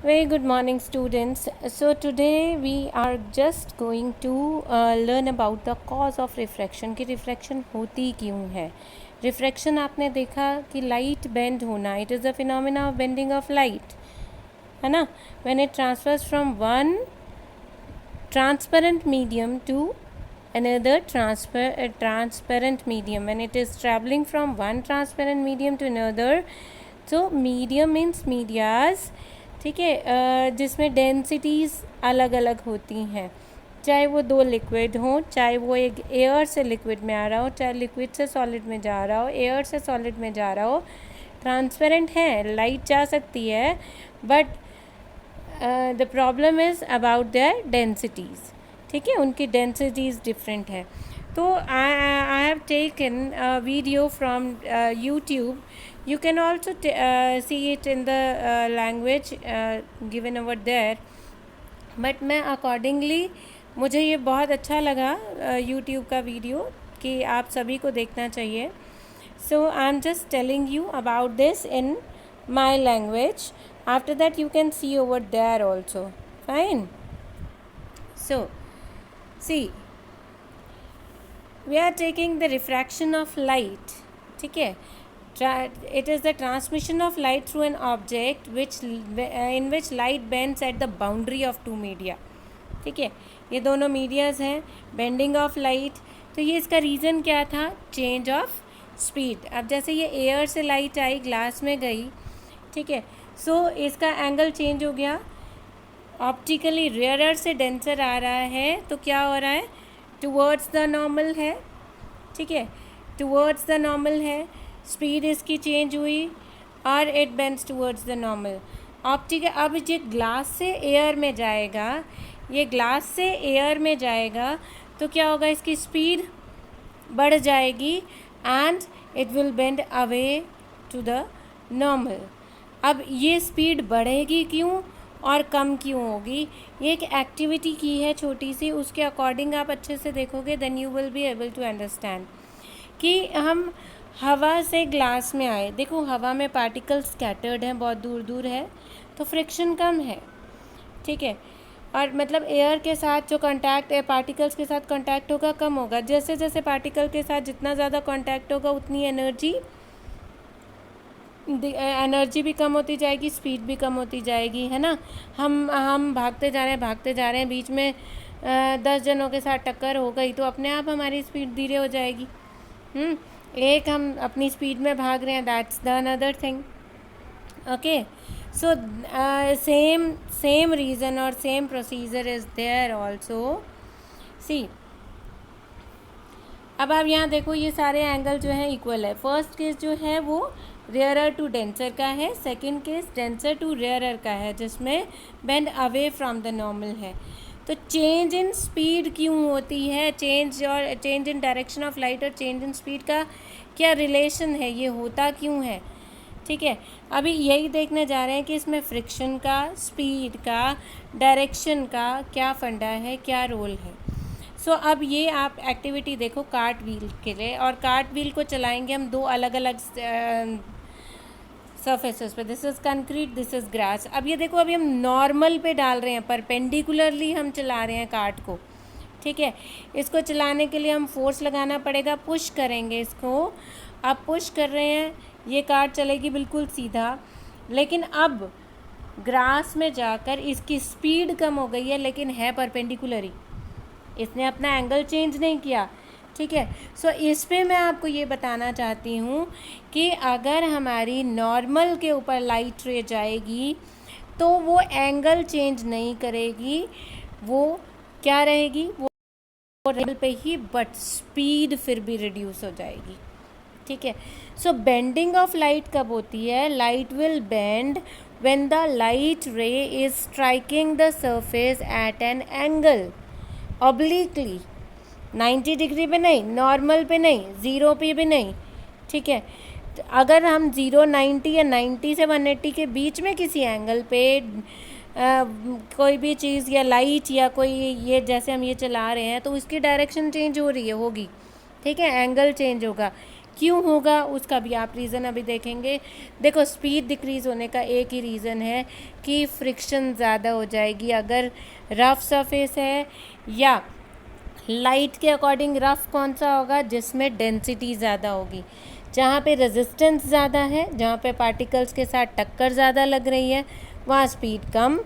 Very good morning, students. So today we are just going to learn about the cause of refraction कि refraction होती क्यों है. Refraction आपने देखा कि light bend होना, it is the phenomena of bending of light, है ना? When it transfers from one transparent medium to another transparent medium, when it is traveling from one transparent medium to another, so medium means medias, ठीक है, जिसमें densities अलग अलग होती हैं, चाहे वो दो लिक्विड हों, चाहे वो एक एयर से लिक्विड में आ रहा हो, चाहे लिक्विड से सॉलिड में जा रहा हो, एयर से सॉलिड में जा रहा हो, ट्रांसपेरेंट है, लाइट जा सकती है, but the problem is about their densities, ठीक है, उनकी डेंसिटीज़ डिफरेंट है. तो I have taken video from YouTube. You can also see it in the language given over there, but मैं accordingly मुझे ये बहुत अच्छा लगा YouTube का वीडियो कि आप सभी को देखना चाहिए. So I'm just telling you about this in my language. After that you can see over there also. Fine. So see, we are taking the refraction of light, ठीक है. It is the transmission of light through an object in which light bends at the boundary of two media, ठीक है. ये दोनों medias हैं, bending of light. तो ये इसका रीज़न क्या था? Change of speed. अब जैसे ये एयर से लाइट आई, ग्लास में गई, ठीक है, सो इसका एंगल चेंज हो गया, ऑप्टिकली रेयरर से डेंसर आ रहा है, तो क्या हो रहा है? टुवर्ड्स द नॉर्मल है, ठीक है, टुवर्ड्स द नॉर्मल है, स्पीड इसकी चेंज हुई और it bends towards the normal. Optic अब ये ग्लास से एयर में जाएगा, ये ग्लास से एयर में जाएगा, तो क्या होगा? इसकी स्पीड बढ़ जाएगी and it will bend away to the normal. अब ये स्पीड बढ़ेगी क्यों और कम क्यों होगी? ये एक एक्टिविटी की है छोटी सी, उसके अकॉर्डिंग आप अच्छे से देखोगे, then you will be able to understand कि हम हवा से ग्लास में आए. देखो हवा में पार्टिकल्स स्कैटर्ड हैं, बहुत दूर दूर है, तो फ्रिक्शन कम है, ठीक है, और मतलब एयर के साथ जो कांटेक्ट है, पार्टिकल्स के साथ कांटेक्ट होगा, कम होगा. जैसे जैसे पार्टिकल के साथ जितना ज़्यादा कांटेक्ट होगा उतनी एनर्जी भी कम होती जाएगी, स्पीड भी कम होती जाएगी, है ना. हम भागते जा रहे हैं, बीच में 10 जनों के साथ टक्कर हो गई तो अपने आप हमारी स्पीड धीरे हो जाएगी. एक हम अपनी स्पीड में भाग रहे हैं, that's the another thing. Okay, so same reason और same procedure is there also. See, अब आप यहाँ देखो, ये सारे एंगल जो है इक्वल है. फर्स्ट केस जो है वो रेयरर टू डेंसर का है, second case denser to rarer का है, जिसमें bend away from the normal है. तो चेंज इन स्पीड क्यों होती है? Change in direction of light और चेंज इन स्पीड का क्या रिलेशन है? ये होता क्यों है? ठीक है, अभी यही देखने जा रहे हैं कि इसमें फ्रिक्शन का, स्पीड का, डायरेक्शन का क्या फंडा है, क्या रोल है. सो अब ये आप एक्टिविटी देखो कार्ट व्हील के लिए, और कार्ट व्हील को चलाएंगे हम दो अलग अलग सरफेसेस पे. This is concrete, this is grass. अब ये देखो, अभी हम नॉर्मल पे डाल रहे हैं, परपेंडिकुलरली हम चला रहे हैं कार्ट को, ठीक है. इसको चलाने के लिए हम फोर्स लगाना पड़ेगा, पुश करेंगे इसको. अब पुश कर रहे हैं, ये कार्ट चलेगी बिल्कुल सीधा, लेकिन अब ग्रास में जाकर इसकी स्पीड कम हो गई है, लेकिन है परपेंडिकुलर ही, इसने अपना एंगल चेंज नहीं किया, ठीक है. सो इस पे मैं आपको ये बताना चाहती हूँ कि अगर हमारी नॉर्मल के ऊपर लाइट रे जाएगी तो वो एंगल चेंज नहीं करेगी, वो क्या रहेगी? वो लेवल पे ही, बट स्पीड फिर भी रिड्यूस हो जाएगी, ठीक है. सो बेंडिंग ऑफ लाइट कब होती है? Light will bend when the light रे is striking the surface at an angle, obliquely, 90 degree पे नहीं, नॉर्मल पे नहीं, ज़ीरो पे भी नहीं, ठीक है. अगर हम 0, 90 या 90 से 180 के बीच में किसी एंगल पे कोई भी चीज़ या लाइट या कोई, ये जैसे हम ये चला रहे हैं, तो उसकी डायरेक्शन चेंज हो रही है, होगी, ठीक है, एंगल चेंज होगा. क्यों होगा उसका भी आप रीज़न अभी देखेंगे। देखो स्पीड डिक्रीज़ होने का एक ही रीज़न है कि फ्रिक्शन ज़्यादा हो जाएगी अगर रफ सरफेस है, या लाइट के अकॉर्डिंग रफ कौन सा होगा जिसमें डेंसिटी ज़्यादा होगी, जहाँ पे रेजिस्टेंस ज़्यादा है, जहाँ पे पार्टिकल्स के साथ टक्कर ज़्यादा लग रही है वहाँ स्पीड कम,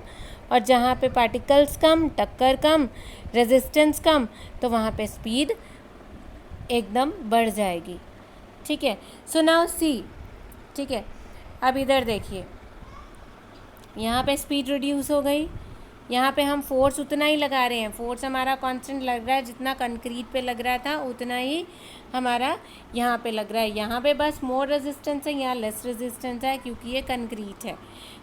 और जहाँ पे पार्टिकल्स कम, टक्कर कम, रेजिस्टेंस कम, तो वहाँ पे स्पीड एकदम बढ़ जाएगी। ठीक है, सो नाउ सी, ठीक है, अब इधर देखिए, यहाँ पे स्पीड रिड्यूस हो गई, यहाँ पे हम फोर्स उतना ही लगा रहे हैं, फोर्स हमारा कांस्टेंट लग रहा है, जितना कंक्रीट पे लग रहा था उतना ही हमारा यहाँ पे लग रहा है। यहाँ पे बस मोर रेजिस्टेंस है, यहाँ लेस रेजिस्टेंस है क्योंकि ये कंक्रीट है।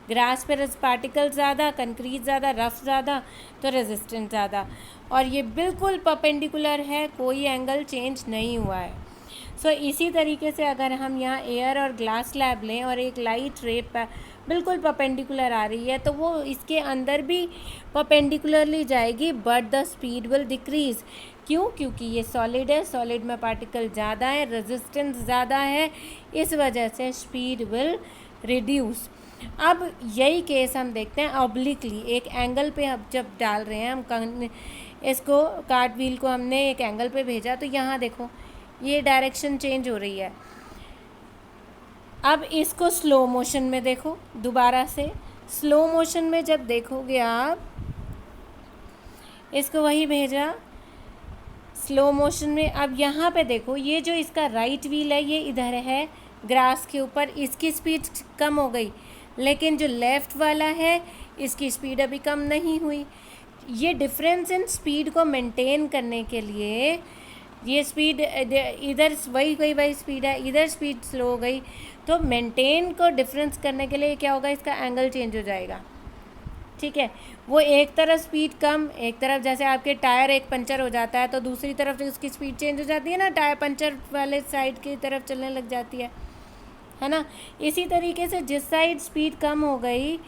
ग्रास पे पार्टिकल ज़्यादा, कंक्रीट ज़्यादा, रफ ज़्यादा, तो रेजिस्टेंस ज़्यादा, और ये बिल्कुल परपेंडिकुलर है, कोई एंगल चेंज नहीं हुआ है। सो इसी तरीके से अगर हम यहाँ एयर और ग्लास स्लैब लें और एक लाइट रे बिल्कुल परपेंडिकुलर आ रही है, तो वो इसके अंदर भी परपेंडिकुलरली जाएगी, but the speed will decrease. क्यों? क्योंकि ये सॉलिड है, सॉलिड में पार्टिकल ज़्यादा है, रेजिस्टेंस ज़्यादा है, इस वजह से स्पीड विल रिड्यूस। अब यही केस हम देखते हैं ऑब्लिकली, एक एंगल पे हम जब डाल रहे हैं, हम इसको कार्ट व्हील को हमने एक एंगल पे भेजा, तो यहाँ देखो ये डायरेक्शन चेंज हो रही है। अब इसको स्लो मोशन में देखो, दोबारा से स्लो मोशन में जब देखोगे आप, इसको वही भेजा स्लो मोशन में। अब यहाँ पे देखो, ये जो इसका राइट व्हील है ये इधर है ग्रास के ऊपर, इसकी स्पीड कम हो गई, लेकिन जो लेफ़्ट वाला है इसकी स्पीड अभी कम नहीं हुई। ये डिफरेंस इन स्पीड को मेंटेन करने के लिए, ये स्पीड इधर वही स्पीड है, इधर स्पीड स्लो हो गई, तो मेंटेन को डिफरेंस करने के लिए क्या होगा, इसका एंगल चेंज हो जाएगा। ठीक है, वो एक तरफ स्पीड कम, एक तरफ जैसे आपके टायर एक पंचर हो जाता है तो दूसरी तरफ उसकी स्पीड चेंज हो जाती है ना, टायर पंचर वाले साइड की तरफ चलने लग जाती है ना। इसी तरीके से जिस साइड स्पीड कम हो गई,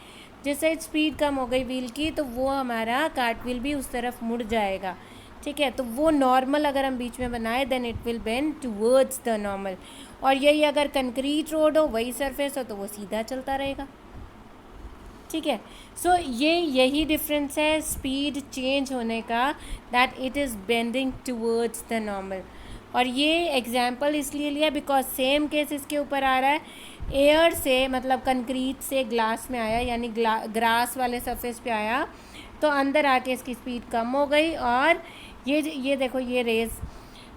व्हील की, तो वो हमारा कार्ट व्हील भी उस तरफ मुड़ जाएगा। ठीक है, तो वो नॉर्मल अगर हम बीच में बनाए then it will bend towards the normal, और यही अगर कंक्रीट रोड हो, वही सरफेस हो, तो वो सीधा चलता रहेगा। ठीक है, सो यही डिफरेंस है स्पीड चेंज होने का, that it is bending towards the normal. और ये एग्जाम्पल इसलिए लिया बिकॉज सेम केस इसके ऊपर आ रहा है, एयर से मतलब कंक्रीट से ग्लास में आया, यानी ग्रास वाले सरफेस पे आया, तो अंदर आके इसकी स्पीड कम हो गई, और ये देखो ये रेस,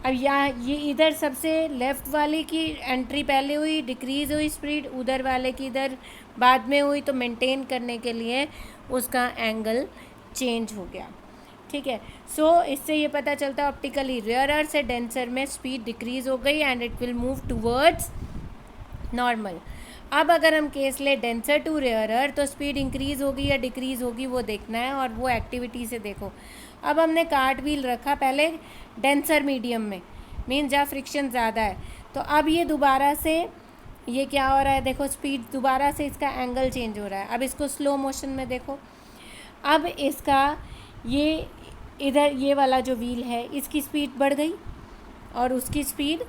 अब यहाँ ये इधर सबसे लेफ़्ट वाले की एंट्री पहले हुई, डिक्रीज़ हुई स्पीड, उधर वाले की इधर बाद में हुई, तो मेंटेन करने के लिए उसका एंगल चेंज हो गया। ठीक है, सो इससे ये पता चलता है ऑप्टिकली रेयरर से डेंसर में स्पीड डिक्रीज़ हो गई and it will move towards normal. अब अगर हम केस ले डेंसर टू रेयरर, तो स्पीड इंक्रीज़ होगी या डिक्रीज़ होगी वो देखना है, और वो एक्टिविटी से देखो। अब हमने कार्ट व्हील रखा पहले डेंसर मीडियम में, मीन जहाँ फ्रिक्शन ज़्यादा है, तो अब ये दोबारा से ये क्या हो रहा है, देखो स्पीड दोबारा से इसका एंगल चेंज हो रहा है। अब इसको स्लो मोशन में देखो, अब इसका ये इधर ये वाला जो व्हील है इसकी स्पीड बढ़ गई, और उसकी स्पीड,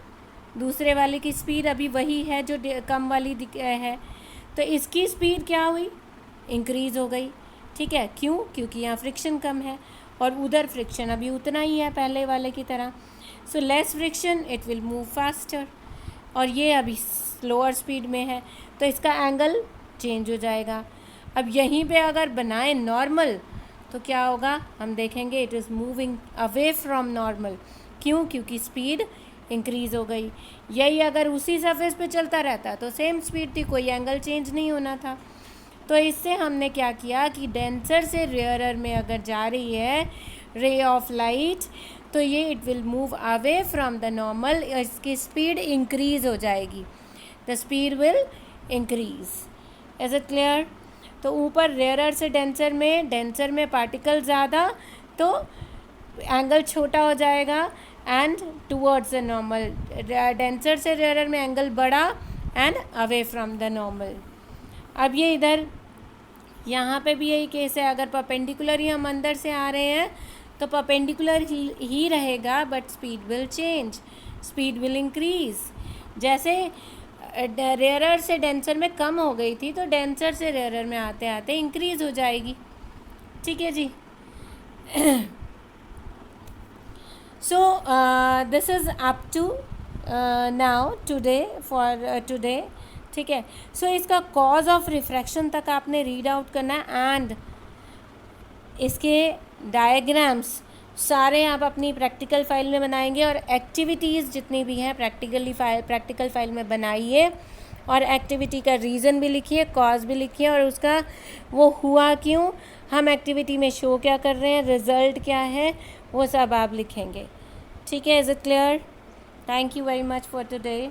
दूसरे वाले की स्पीड अभी वही है जो कम वाली है, तो इसकी स्पीड क्या हुई, इंक्रीज़ हो गई। ठीक है, क्यों? क्योंकि यहाँ फ्रिक्शन कम है, और उधर फ्रिक्शन अभी उतना ही है पहले वाले की तरह। So less friction, it will move faster, और ये अभी स्लोअर स्पीड में है, तो इसका एंगल चेंज हो जाएगा। अब यहीं पे अगर बनाए नॉर्मल, तो क्या होगा हम देखेंगे, it is moving away from normal. क्यों? क्योंकि स्पीड इंक्रीज़ हो गई। यही अगर उसी सरफेस पे चलता रहता तो सेम स्पीड थी, कोई एंगल चेंज नहीं होना था। तो इससे हमने क्या किया कि डेंसर से रेयरर में अगर जा रही है रे ऑफ लाइट, तो ये it will move away from the normal, इसकी स्पीड इंक्रीज़ हो जाएगी, the speed will increase. Is it clear? तो ऊपर रेयरर से डेंसर में पार्टिकल ज़्यादा, तो एंगल छोटा हो जाएगा and towards the normal. Denser से रेयरर में एंगल बड़ा and away from the normal. अब ये इधर यहाँ पे भी यही केस है, अगर परपेंडिकुलर ही हम अंदर से आ रहे हैं तो परपेंडिकुलर ही रहेगा, but speed will change, speed will increase. जैसे रेयरर से डेंसर में कम हो गई थी, तो डेंसर से रेयरर में आते आते इंक्रीज हो जाएगी। ठीक है जी। So this is up to now today for today. ठीक है। सो इसका कॉज ऑफ रिफ्रैक्शन तक आपने रीड आउट करना है, एंड इसके डायग्राम्स सारे आप अपनी प्रैक्टिकल फाइल में बनाएंगे, और एक्टिविटीज़ जितनी भी हैं प्रैक्टिकल फाइल में बनाइए, और एक्टिविटी का रीज़न भी लिखिए, कॉज भी लिखिए, और उसका वो हुआ क्यों, हम एक्टिविटी में शो क्या कर रहे हैं, रिज़ल्ट क्या है, वो सब आप लिखेंगे। ठीक है, is it clear? Thank you very much for today.